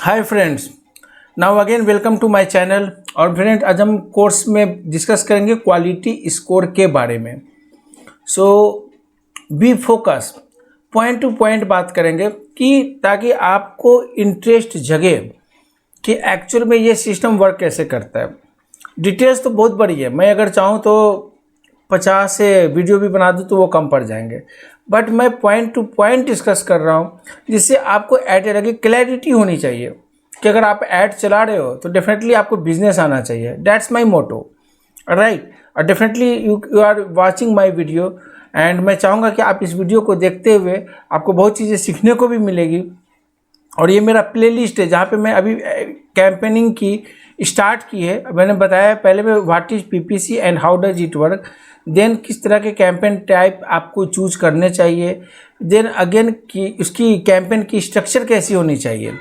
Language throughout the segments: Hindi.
Hi friends, now again welcome to my channel. और फ्रेंड, आज हम कोर्स में डिस्कस करेंगे क्वालिटी स्कोर के बारे में। So be focus, point to point बात करेंगे कि ताकि आपको इंटरेस्ट जगे कि एक्चुअल में ये सिस्टम वर्क कैसे करता है। डिटेल्स तो बहुत बड़ी है, मैं अगर चाहूँ तो 50 से वीडियो भी बना दूँ तो वो कम पड़ जाएंगे, बट मैं पॉइंट टू पॉइंट डिस्कस कर रहा हूँ जिससे आपको ऐड लगे। क्लैरिटी होनी चाहिए कि अगर आप ऐड चला रहे हो तो डेफिनेटली आपको बिजनेस आना चाहिए। That's my motto, right. और definitely you are watching my video and मैं चाहूँगा कि आप इस वीडियो को देखते हुए आपको बहुत चीज़ें सीखने को भी मिलेगी। और ये मेरा प्लेलिस्ट है जहाँ पे मैं अभी कैंपेनिंग की स्टार्ट की है। मैंने बताया पहले में what is PPC and how does it work, then किस तरह के कैंपेन टाइप आपको चूज करने चाहिए, देन अगेन कि उसकी कैंपेन की स्ट्रक्चर कैसी होनी चाहिए,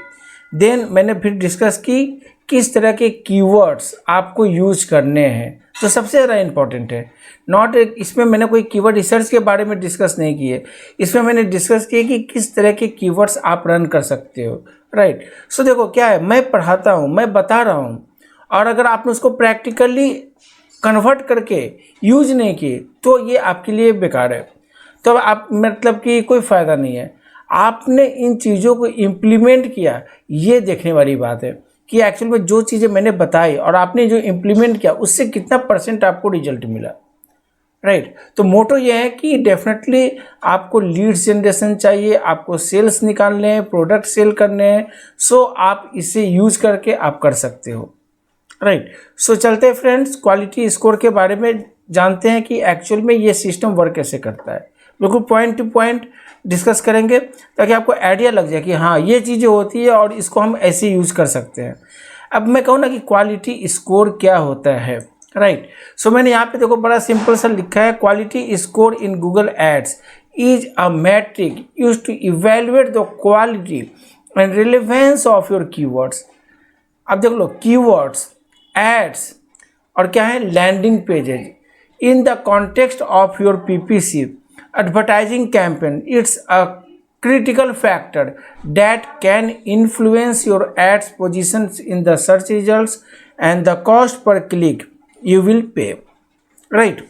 देन मैंने फिर डिस्कस की किस तरह के कीवर्ड्स आपको यूज करने हैं। तो सबसे ज़्यादा इम्पॉर्टेंट है नॉट, इसमें मैंने कोई कीवर्ड रिसर्च के बारे में डिस्कस नहीं किए, इसमें मैंने डिस्कस किए कि किस तरह के कीवर्ड्स आप रन कर सकते हो, राइट। सो देखो क्या है, मैं पढ़ाता हूँ, मैं बता रहा हूँ, और अगर आपने उसको प्रैक्टिकली कन्वर्ट करके यूज नहीं किए तो ये आपके लिए बेकार है। तो आप मतलब कि कोई फ़ायदा नहीं है। आपने इन चीज़ों को इम्प्लीमेंट किया, ये देखने वाली बात है कि एक्चुअल में जो चीज़ें मैंने बताई और आपने जो इम्प्लीमेंट किया उससे कितना परसेंट आपको रिजल्ट मिला, राइट। तो मोटो ये है कि डेफिनेटली आपको लीड्स जनरेशन चाहिए, आपको सेल्स निकालने हैं, प्रोडक्ट सेल करने हैं। सो आप इसे यूज करके आप कर सकते हो, राइट। सो चलते हैं फ्रेंड्स, क्वालिटी स्कोर के बारे में जानते हैं कि एक्चुअल में ये सिस्टम वर्क कैसे करता है। बिल्कुल पॉइंट टू पॉइंट डिस्कस करेंगे ताकि आपको आइडिया लग जाए कि हाँ ये चीज़ें होती है और इसको हम ऐसे यूज़ कर सकते हैं। अब मैं कहूँ ना कि क्वालिटी स्कोर क्या होता है, राइट। सो मैंने यहाँ पे देखो बड़ा सिंपल सा लिखा है, quality score in Google ads is a metric use to evaluate the quality and relevance of your keywords. अब देख लो, कीवर्ड्स, एड्स और क्या है, landing pages in the context of your PPC advertising campaign. It's a critical factor that can influence your ads positions in the search results and the cost per click you will pay, right.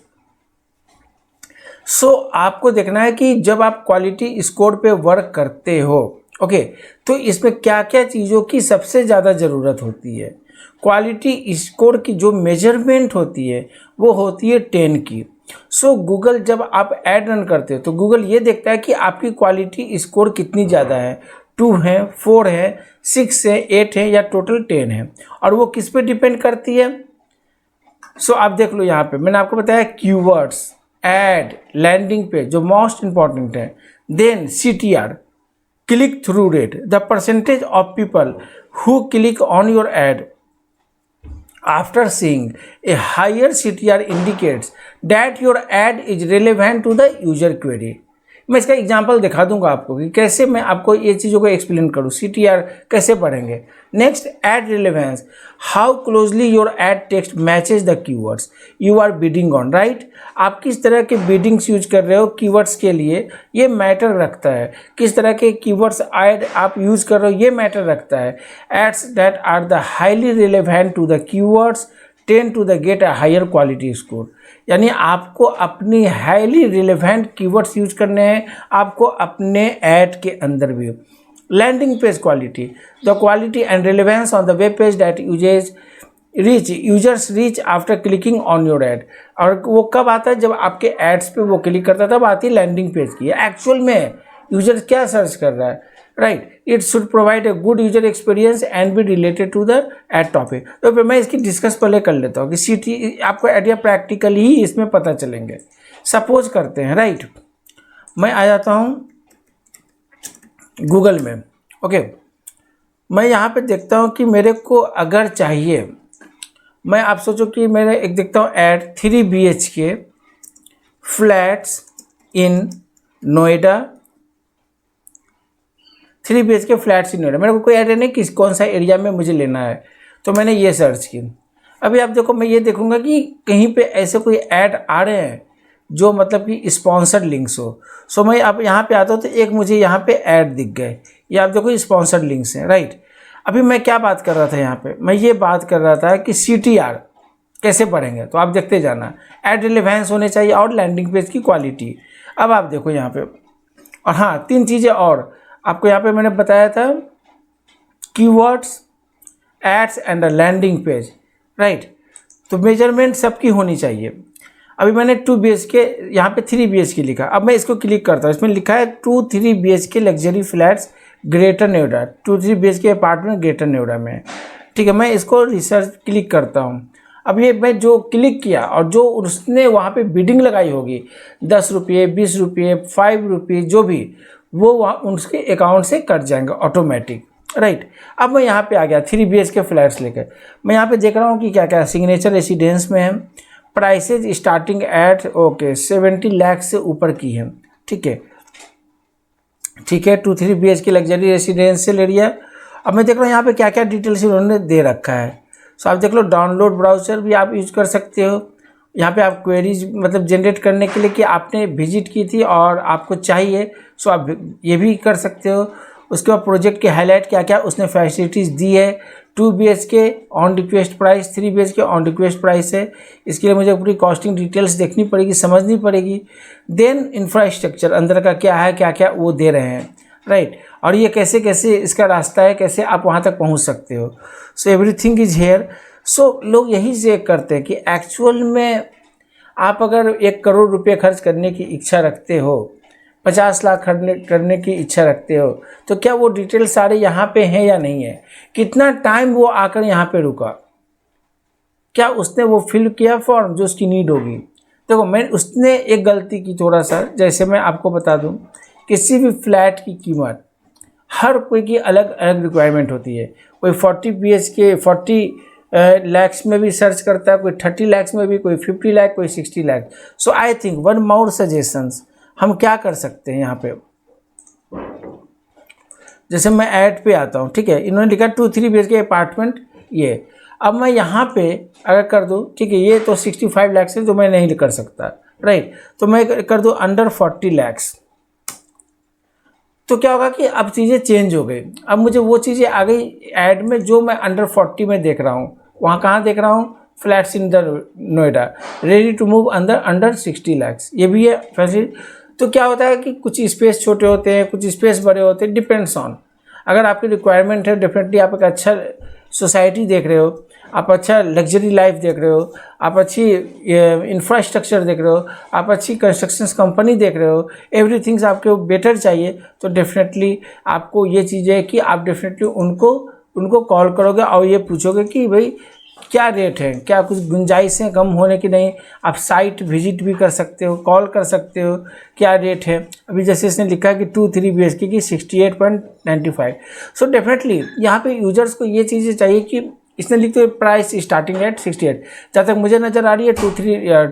So आपको देखना है कि जब आप क्वालिटी स्कोर पे वर्क करते हो, ओके, तो इसमें क्या क्या चीज़ों की सबसे ज़्यादा ज़रूरत होती है। क्वालिटी स्कोर की जो मेजरमेंट होती है वो होती है 10 की। सो गूगल जब आप ऐड रन करते हो तो गूगल ये देखता है कि आपकी क्वालिटी स्कोर कितनी ज़्यादा है, 2 है, 4 है, 6 है, 8 है या टोटल 10 है, और वो किस पे डिपेंड करती है। सो आप देख लो, यहाँ पे मैंने आपको बताया कीवर्ड्स, एड, लैंडिंग पेज जो मोस्ट इंपॉर्टेंट है, then CTR, click through rate, the percentage of people who click on your ad after seeing a higher CTR indicates that your ad is relevant to the user query। मैं इसका एग्जांपल दिखा दूंगा आपको कि कैसे मैं आपको ये चीज़ों को एक्सप्लेन करूँ। CTR कैसे पढ़ेंगे। Next, ad relevance, how closely your ad text matches the keywords you are bidding on, right. आप किस तरह के बिडिंग्स यूज कर रहे हो कीवर्ड्स के लिए, ये मैटर रखता है। किस तरह के कीवर्ड्स ऐड आप यूज कर रहे हो, ये मैटर रखता है। Ads that are the highly relevant to the keywords tend to the get a higher quality score. यानी आपको अपनी हाईली रिलेवेंट कीवर्ड्स यूज करने हैं, आपको अपने ऐड के अंदर भी। Landing page quality, the quality and relevance on the web page that users reach after clicking on your ad. और वो कब आता है, जब आपके एड्स पे वो क्लिक करता है तब आती है लैंडिंग पेज की। एक्चुअल में यूजर क्या सर्च कर रहा है, right. It should provide a good user experience and be related to the ad topic. तो फिर मैं इसकी डिस्कस पहले कर लेता हूँ कि CT आपको आइडिया प्रैक्टिकली ही इसमें पता चलेंगे। सपोज करते हैं, राइट, मैं आ जाता हूँ गूगल में, ओके। मैं यहाँ पे देखता हूँ कि मेरे को अगर चाहिए, मैं आप सोचो कि मेरे एक देखता हूँ ऐड 3 BHK फ्लैट्स इन नोएडा, 3 BHK फ्लैट्स इन नोएडा। मेरे को कोई आइडिया नहीं कि कौन सा एरिया में मुझे लेना है, तो मैंने ये सर्च की। अभी आप देखो, मैं ये देखूंगा कि कहीं पे ऐसे कोई ऐड आ रहे हैं जो मतलब कि स्पॉन्सर्ड लिंक्स हो। सो मैं आप यहाँ पे आता हूँ तो एक मुझे यहाँ पे ऐड दिख गए, ये आप देखो स्पॉन्सर्ड लिंक्स हैं, राइट। अभी मैं क्या बात कर रहा था यहाँ पे, मैं ये बात कर रहा था कि CTR कैसे पढ़ेंगे, तो आप देखते जाना। एड रिलेवेंस होने चाहिए और लैंडिंग पेज की क्वालिटी। अब आप देखो यहाँ पे, और हाँ 3 चीज़ें और आपको यहाँ पे मैंने बताया था, keywords, ads and landing page, right. तो मेजरमेंट सबकी होनी चाहिए। अभी मैंने 2 BHK यहाँ पे 3 BHK लिखा, अब मैं इसको क्लिक करता हूँ, इसमें लिखा है 2-3 BHK luxury flats greater Noida, 2-3 BHK apartment greater Noida में। ठीक है, मैं इसको रिसर्च क्लिक करता हूँ। अब ये मैं जो क्लिक किया और जो उसने वहाँ पे बिडिंग लगाई होगी 10 रुपये, 20 रुपये, 5 रुपये, जो भी, वो वहाँ उसके अकाउंट से कट जाएंगे ऑटोमेटिक, राइट। अब मैं यहाँ पे आ गया 3 BHK फ्लैट्स लेकर। मैं यहाँ पे देख रहा हूँ कि क्या क्या सिग्नेचर रेसिडेंस में है, प्राइसेज स्टार्टिंग एट 70 लाख से ऊपर की है। ठीक है, ठीक है, 2-3 BHK लग्जरी रेसिडेंस से ले लिया। अब मैं देख रहा हूँ यहाँ पे क्या क्या डिटेल्स उन्होंने दे रखा है। सो आप देख लो, डाउनलोड ब्राउज़र भी आप यूज़ कर सकते हो। यहाँ पे आप क्वेरीज मतलब जनरेट करने के लिए कि आपने विजिट की थी और आपको चाहिए, सो आप ये भी कर सकते हो। उसके बाद प्रोजेक्ट के हाईलाइट क्या क्या उसने फैसिलिटीज़ दी है। 2 BHK on request price, 3 BHK on request price है। इसके लिए मुझे पूरी कॉस्टिंग डिटेल्स देखनी पड़ेगी, समझनी पड़ेगी। देन इंफ्रास्ट्रक्चर अंदर का क्या है, क्या क्या वो दे रहे हैं, राइट। और ये कैसे कैसे इसका रास्ता है, कैसे आप वहाँ तक पहुँच सकते हो। So everything is here. So लोग यही चेक करते हैं कि एक्चुअल में आप अगर 1 करोड़ रुपये खर्च करने की इच्छा रखते हो, 50 लाख करने की इच्छा रखते हो, तो क्या वो डिटेल सारे यहाँ पे हैं या नहीं है। कितना टाइम वो आकर यहाँ पे रुका, क्या उसने वो फिल किया फॉर्म जो उसकी नीड होगी। देखो, मैं उसने एक गलती की थोड़ा सा, जैसे मैं आपको बता दूं, किसी भी फ्लैट की कीमत हर कोई की अलग अलग रिक्वायरमेंट होती है। कोई 40 BHK 40 लैक्स में भी सर्च करता है, कोई 30 लैक्स में भी, कोई 50 लाख, कोई 60 lakh. So I think one more suggestions हम क्या कर सकते हैं यहाँ पे। जैसे मैं ऐड पे आता हूँ, ठीक है, इन्होंने लिखा 2-3 BHK अपार्टमेंट ये। अब मैं यहाँ पे अगर कर दूँ, ठीक है, ये तो 65 लाख से तो मैं नहीं कर सकता, राइट। तो मैं कर दूँ अंडर 40 लैक्स। तो क्या होगा कि अब चीज़ें चेंज हो गई। अब मुझे वो चीज़ें आ गई ऐड में जो मैं अंडर 40 में देख रहा हूँ। वहाँ कहाँ देख रहा हूँ, flats in the Noida, ready to move under 60 lakhs, ये भी है फैसिलिटी। तो क्या होता है कि कुछ स्पेस छोटे होते हैं, कुछ स्पेस बड़े होते हैं, डिपेंड्स ऑन। अगर आपकी रिक्वायरमेंट है, डेफिनेटली आप एक अच्छा सोसाइटी देख रहे हो, आप अच्छा लग्जरी लाइफ देख रहे हो, आप अच्छी इंफ्रास्ट्रक्चर देख रहे हो, आप अच्छी कंस्ट्रक्शन कंपनी देख रहे हो, एवरीथिंग्स आपको बेटर चाहिए, तो डेफिनेटली आपको ये चीज़ें कि आप डेफिनेटली उनको कॉल करोगे और ये पूछोगे कि भाई क्या रेट है, क्या कुछ गुंजाइश है कम होने की नहीं। आप साइट विजिट भी कर सकते हो, कॉल कर सकते हो, क्या रेट है। अभी जैसे इसने लिखा है कि 2-3 BHK की 68.95। सो डेफिनेटली यहाँ पे यूजर्स को ये चीज़ें चाहिए कि इसने लिखते हुए प्राइस स्टार्टिंग एट 68। जहाँ तक मुझे नज़र आ रही है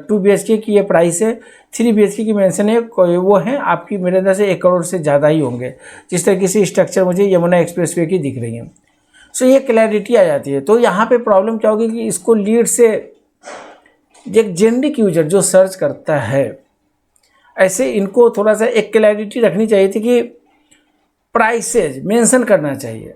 2 BHK की ये प्राइस है। 3 BHK की मेंशन है, कोई वो है आपकी मेरे अंदर से 1 करोड़ से ज़्यादा ही होंगे, जिस तरीके से स्ट्रक्चर मुझे यमुना एक्सप्रेसवे की दिख रही है। सो ये क्लैरिटी आ जाती है। तो यहाँ पे प्रॉब्लम क्या होगी कि इसको लीड से एक जेनरिक यूजर जो सर्च करता है, ऐसे इनको थोड़ा सा एक क्लैरिटी रखनी चाहिए थी कि प्राइसेज मेंशन करना चाहिए।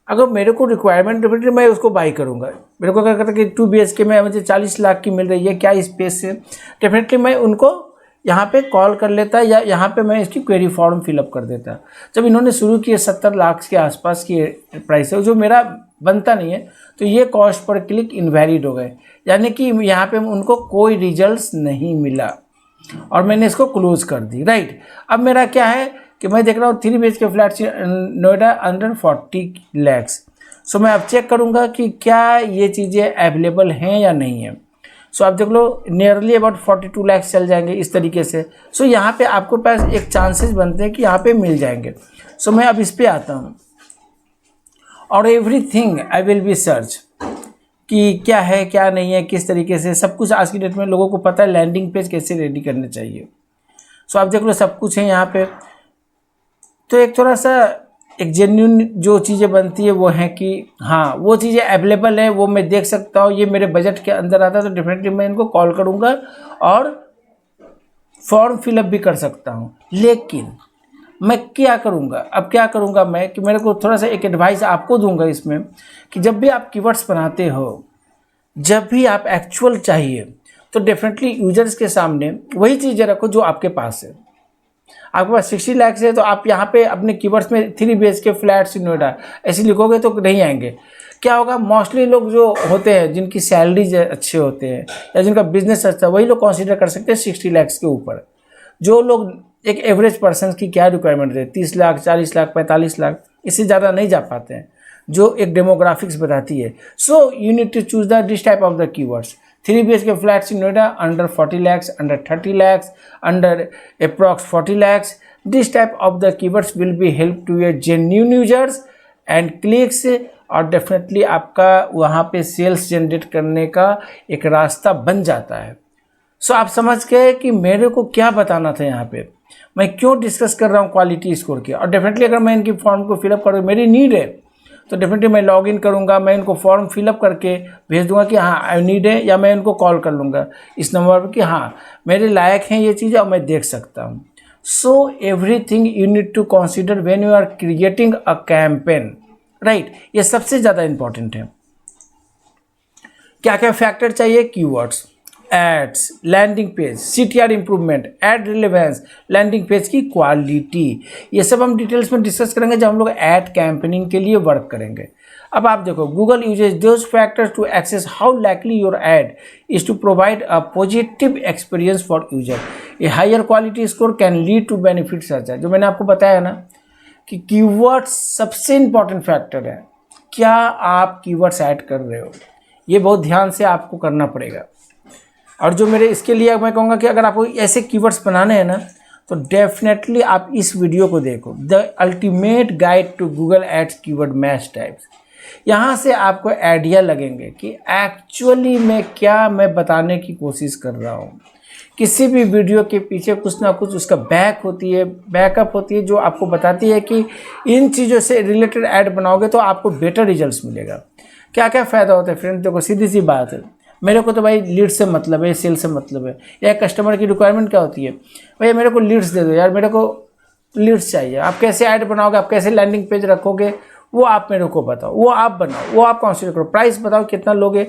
अगर मेरे को रिक्वायरमेंट डेफिनेटली मैं उसको बाई करूँगा। मेरे को क्या कहता है कि 2 BHK में मुझे 40 लाख की मिल रही है, क्या स्पेस से, डेफिनेटली मैं उनको यहाँ पे कॉल कर लेता या यहाँ पे मैं इसकी क्वेरी फॉर्म फिलअप कर देता। जब इन्होंने शुरू किए 70 लाख के आसपास की प्राइस है, जो मेरा बनता नहीं है, तो ये कॉस्ट पर क्लिक इनवैलिड हो गए, यानी कि यहाँ पे उनको कोई रिजल्ट्स नहीं मिला और मैंने इसको क्लोज कर दी, राइट। अब मेरा क्या है कि मैं देख रहा हूँ 3 BHK flat Noida under 40 lakhs. So मैं अब चेक करूँगा कि क्या ये चीज़ें अवेलेबल हैं या नहीं है। सो आप देख लो नियरली अबाउट 42 लैक्स चल जाएंगे इस तरीके से। सो यहाँ पे आपको पास एक चांसेस बनते हैं कि यहाँ पे मिल जाएंगे। सो मैं अब इस पे आता हूँ और everything I will be search कि क्या है क्या नहीं है, किस तरीके से, सब कुछ आज की डेट में लोगों को पता है लैंडिंग पेज कैसे रेडी करने चाहिए। सो आप देख लो सब कुछ है यहाँ पे। तो एक थोड़ा सा एक जेन्युइन जो चीज़ें बनती है वो है कि हाँ वो चीज़ें अवेलेबल है, वो मैं देख सकता हूँ, ये मेरे बजट के अंदर आता है, तो डेफिनेटली मैं इनको कॉल करूँगा और फॉर्म फिलअप भी कर सकता हूँ। लेकिन मैं क्या करूँगा, अब क्या करूँगा मैं कि मेरे को थोड़ा सा एक एडवाइस आपको दूंगा इसमें कि जब भी आप कीवर्ड्स बनाते हो, जब भी आप एक्चुअल चाहिए तो डेफिनेटली यूजर्स के सामने वही चीज़ें रखो जो आपके पास है। आपके पास 60 लाख है तो आप यहाँ पे अपने कीवर्ड्स में 3 BHK फ्लैट्स इन नोएडा ऐसे लिखोगे तो नहीं आएंगे। क्या होगा, मोस्टली लोग जो होते हैं जिनकी सैलरीज अच्छे होते हैं या जिनका बिजनेस अच्छा है वही लोग कंसीडर कर सकते हैं 60 लाख के ऊपर। जो लोग एक एवरेज पर्सन की क्या रिक्वायरमेंट है, 30 लाख, 40 लाख, 45 लाख, इससे ज़्यादा नहीं जा पाते हैं, जो एक डेमोग्राफिक्स बताती है। So you need to choose the this type of the keywords. 3 BHK flats in Noida under 40 lakhs, under 30 lakhs, under approx 40 lakhs. This type of the keywords will be help to your genuine users and clicks और डेफिनेटली आपका वहाँ पे सेल्स जनरेट करने का एक रास्ता बन जाता है। सो आप समझ गए कि मेरे को क्या बताना था यहाँ पे, मैं क्यों डिस्कस कर रहा हूँ क्वालिटी स्कोर की। और डेफिनेटली अगर मैं इनकी फॉर्म को फिलअप करूँ, मेरी नीड है तो डेफिनेटली मैं लॉगिन करूंगा, मैं इनको फॉर्म फिलअप करके भेज दूंगा कि हाँ आई नीड है, या मैं इनको कॉल कर लूँगा इस नंबर पर कि हाँ मेरे लायक हैं ये चीज़ और मैं देख सकता हूँ। So everything you need to consider when you are creating a campaign, right. ये सबसे ज़्यादा इंपॉर्टेंट है। क्या क्या फैक्टर चाहिए, keywords, ads, landing page, CTR improvement, ad relevance, landing page की क्वालिटी, ये सब हम डिटेल्स में डिस्कस करेंगे जब हम लोग एड कैंपेनिंग के लिए वर्क करेंगे। अब आप देखो, Google uses those factors to access how likely your ad is to provide a positive experience for user. A higher quality score can lead to benefit such है, जो मैंने आपको बताया ना कि कीवर्ड्स सबसे इंपॉर्टेंट फैक्टर है। क्या आप कीवर्ड्स ऐड कर रहे हो, ये बहुत ध्यान से आपको करना पड़ेगा। और जो मेरे इसके लिए मैं कहूँगा कि अगर आपको ऐसे कीवर्ड्स बनाने हैं ना तो डेफिनेटली आप इस वीडियो को देखो, the ultimate guide to Google ads keyword match types. यहाँ से आपको आइडिया लगेंगे कि एक्चुअली में क्या मैं बताने की कोशिश कर रहा हूँ। किसी भी वीडियो के पीछे कुछ ना कुछ उसका बैकअप होती है जो आपको बताती है कि इन चीज़ों से रिलेटेड ऐड बनाओगे तो आपको बेटर रिजल्ट्स मिलेगा। क्या क्या फ़ायदा होता है फ्रेंड, देखो सीधी सी बात है, मेरे को तो भाई लीड से मतलब है, सेल से मतलब है, या कस्टमर की रिक्वायरमेंट क्या होती है, भैया मेरे को लीड्स दे दो यार, मेरे को लीड्स चाहिए। आप कैसे ऐड बनाओगे, आप कैसे लैंडिंग पेज रखोगे, वो आप मेरे को बताओ, वो आप बनाओ, वो आप कंसीडर करो। प्राइस बताओ कितना लोगे,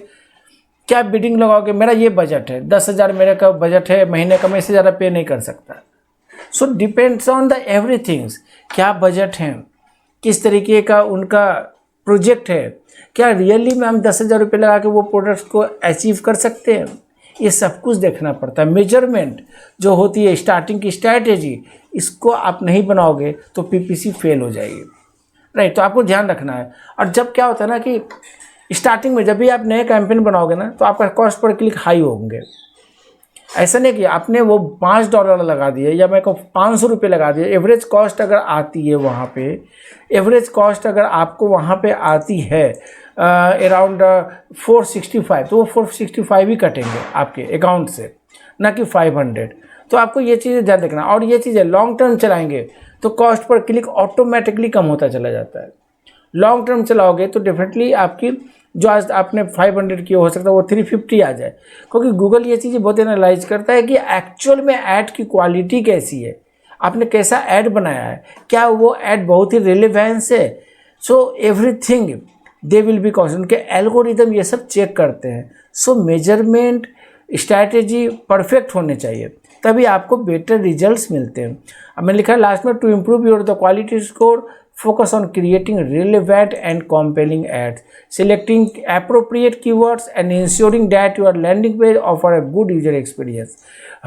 क्या बिडिंग लगाओगे, मेरा ये बजट है, 10,000 मेरे का बजट है महीने का, मैं इससे ज़्यादा पे नहीं कर सकता। सो डिपेंड्स ऑन द एवरीथिंग्स, क्या बजट है, किस तरीके का उनका प्रोजेक्ट है, क्या रियली में हम 10,000 रुपये लगा के वो प्रोडक्ट्स को अचीव कर सकते हैं, ये सब कुछ देखना पड़ता है। मेजरमेंट जो होती है, स्टार्टिंग की स्ट्रैटेजी, इसको आप नहीं बनाओगे तो PPC फेल हो जाएगी, राइट। तो आपको ध्यान रखना है। और जब क्या होता है ना कि स्टार्टिंग में जब भी आप नए कैंपेन बनाओगे ना तो आपका कॉस्ट पर क्लिक हाई होंगे। ऐसा नहीं कि आपने वो $5 लगा दिए या मेरे को 500 रुपये लगा दिए, एवरेज कॉस्ट अगर आती है वहाँ पे, एवरेज कॉस्ट अगर आपको वहाँ पे आती है अराउंड 465, तो वो 465 ही कटेंगे आपके अकाउंट से, ना कि 500। तो आपको ये चीज़ें ध्यान रखना। और ये चीज़ें लॉन्ग टर्म चलाएंगे तो कॉस्ट पर क्लिक ऑटोमेटिकली कम होता चला जाता है। लॉन्ग टर्म चलाओगे तो डेफिनेटली आपकी जो आज आपने 500 की हो सकता है वो 350 आ जाए, क्योंकि गूगल ये चीज़ें बहुत एनालाइज करता है कि एक्चुअल में ऐड की क्वालिटी कैसी है, आपने कैसा ऐड बनाया है, क्या वो ऐड बहुत ही रिलेवेंस है। So everything they will B constant, उनके एल्गोरिदम ये सब चेक करते हैं। सो मेजरमेंट स्ट्रैटेजी परफेक्ट होने चाहिए, तभी आपको बेटर रिजल्ट्स मिलते हैं। अब मैं लिखा लास्ट में, to improve your the quality score, focus on creating relevant and compelling ads, selecting appropriate keywords and ensuring that your landing page offer a good user experience.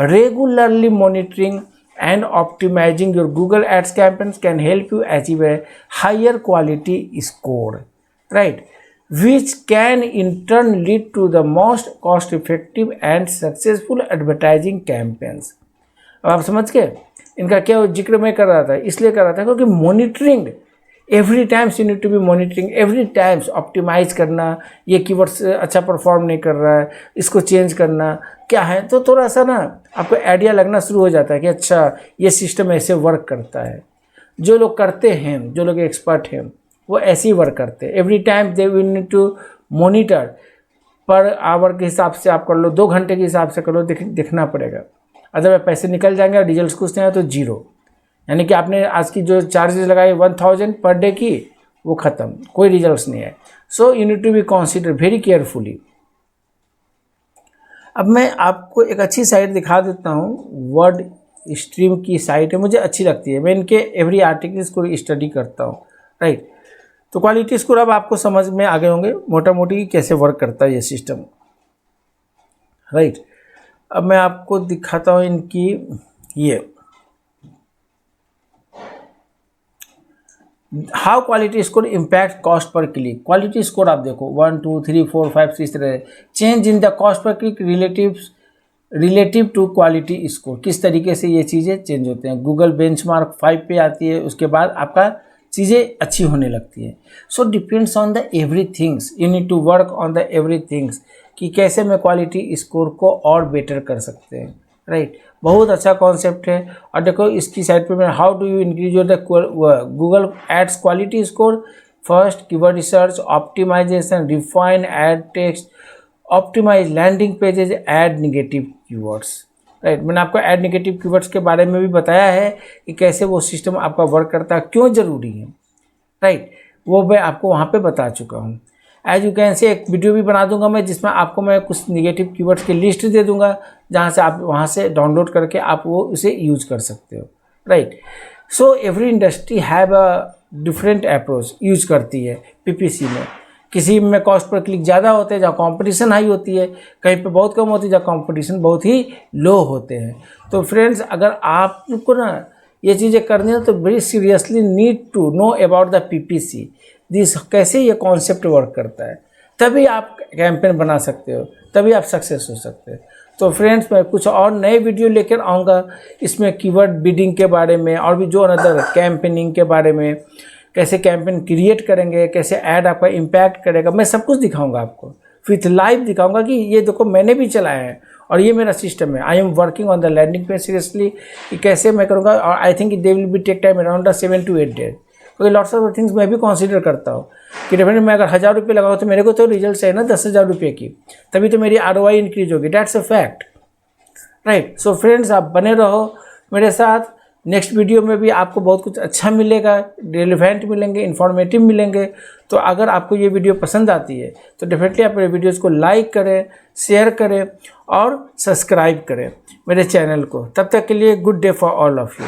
Regularly monitoring and optimizing your Google Ads campaigns can help you achieve a higher quality score, right? Which can in turn lead to the most cost effective and successful advertising campaigns. अब आप समझ गए इनका क्या जिक्र मैं कर रहा था, इसलिए कर रहा था क्योंकि monitoring every times, you need to be monitoring every times, optimize करना, ये कीवर्ड्स अच्छा परफॉर्म नहीं कर रहा है, इसको चेंज करना क्या है, तो थोड़ा सा ना आपको आइडिया लगना शुरू हो जाता है कि अच्छा ये सिस्टम ऐसे वर्क करता है। जो लोग करते हैं, जो लोग एक्सपर्ट हैं, वो ऐसे ही वर्क करते हैं। Every time they will need to monitor, per hour के हिसाब से आप कर लो, 2 घंटे के हिसाब से कर लो, देखना पड़ेगा, अदरवाइज पैसे निकल जाएंगे और रिजल्ट कुछ नहीं है तो जीरो। यानी कि आपने आज की जो चार्जेस लगाए 1000 पर डे की, वो ख़त्म, कोई रिजल्ट्स नहीं है। So you need to be consider very carefully. अब मैं आपको एक अच्छी साइट दिखा देता हूँ, वर्ड स्ट्रीम की साइट है, मुझे अच्छी लगती है, मैं इनके एवरी आर्टिकल्स को स्टडी करता हूँ, राइट। तो क्वालिटी स्कोर अब आपको समझ में आ गए होंगे मोटा मोटी कैसे वर्क करता है ये सिस्टम, राइट। अब मैं आपको दिखाता हूँ इनकी ये how quality score impact cost पर क्लिक। क्वालिटी स्कोर आप देखो 1 2 3 4 5 6 तरह चेंज इन द कॉस्ट पर click relative to quality score, किस तरीके से ये चीज़ें चेंज होते हैं। गूगल बेंचमार्क 5 पे आती है, उसके बाद आपका चीज़ें अच्छी होने लगती है। So depends on the every things, you need to work on the every things कि कैसे मैं क्वालिटी स्कोर को और बेटर कर सकते हैं, राइट। बहुत अच्छा कॉन्सेप्ट है। और देखो इसकी साइड पे मैं how do you increase your the Google ads quality score, first keyword research, optimisation, refine ad text, optimise landing pages, add negative keywords, right. मैंने आपको ऐड नेगेटिव कीवर्ड्स के बारे में भी बताया है कि कैसे वो सिस्टम आपका वर्क करता है, क्यों ज़रूरी है, राइट। वो मैं आपको वहाँ पे बता चुका हूँ। एज यू कैन से एक वीडियो भी बना दूंगा मैं, जिसमें आपको मैं कुछ नेगेटिव कीवर्ड्स की लिस्ट दे दूंगा, जहाँ से आप वहाँ से डाउनलोड करके आप वो उसे यूज कर सकते हो, right. So every industry have a different approach use करती है पीपीसी में। किसी में कॉस्ट पर क्लिक ज़्यादा होते हैं जहाँ कंपटीशन हाई होती है, कहीं पे बहुत कम होती है जहाँ कंपटीशन बहुत ही लो होते हैं। तो फ्रेंड्स, अगर आपको ना ये चीज़ें करनी है तो very seriously need to know about the PPC, this कैसे ये कॉन्सेप्ट वर्क करता है, तभी आप कैंपेन बना सकते हो, तभी आप सक्सेस हो सकते हो। तो फ्रेंड्स, मैं कुछ और नए वीडियो लेकर आऊँगा, इसमें कीवर्ड बिडिंग के बारे में और भी जो अनदर कैंपेनिंग के बारे में, कैसे कैंपेन क्रिएट करेंगे, कैसे ऐड आपका इम्पैक्ट करेगा, मैं सब कुछ दिखाऊंगा आपको, विथ लाइव दिखाऊंगा कि ये देखो मैंने भी चलाया है और ये मेरा सिस्टम है। I am working on the landing page seriously कि कैसे मैं करूँगा। और I think they will be take time around 7 to 8 days, क्योंकि लॉट्स ऑफ थिंग्स मैं भी कंसीडर करता हूँ कि डेफिनेटली मैं अगर 1000 रुपये लगाऊँ तो मेरे को तो रिजल्ट चाहिए ना 10,000 रुपये की, तभी तो मेरी ROI इंक्रीज होगी, that's a fact, right. So friends, आप बने रहो मेरे साथ। नेक्स्ट वीडियो में भी आपको बहुत कुछ अच्छा मिलेगा, रेलिवेंट मिलेंगे, इन्फॉर्मेटिव मिलेंगे। तो अगर आपको ये वीडियो पसंद आती है तो डेफिनेटली आप मेरे वीडियोज़ को लाइक करें, शेयर करें और सब्सक्राइब करें मेरे चैनल को। तब तक के लिए good day for all of you.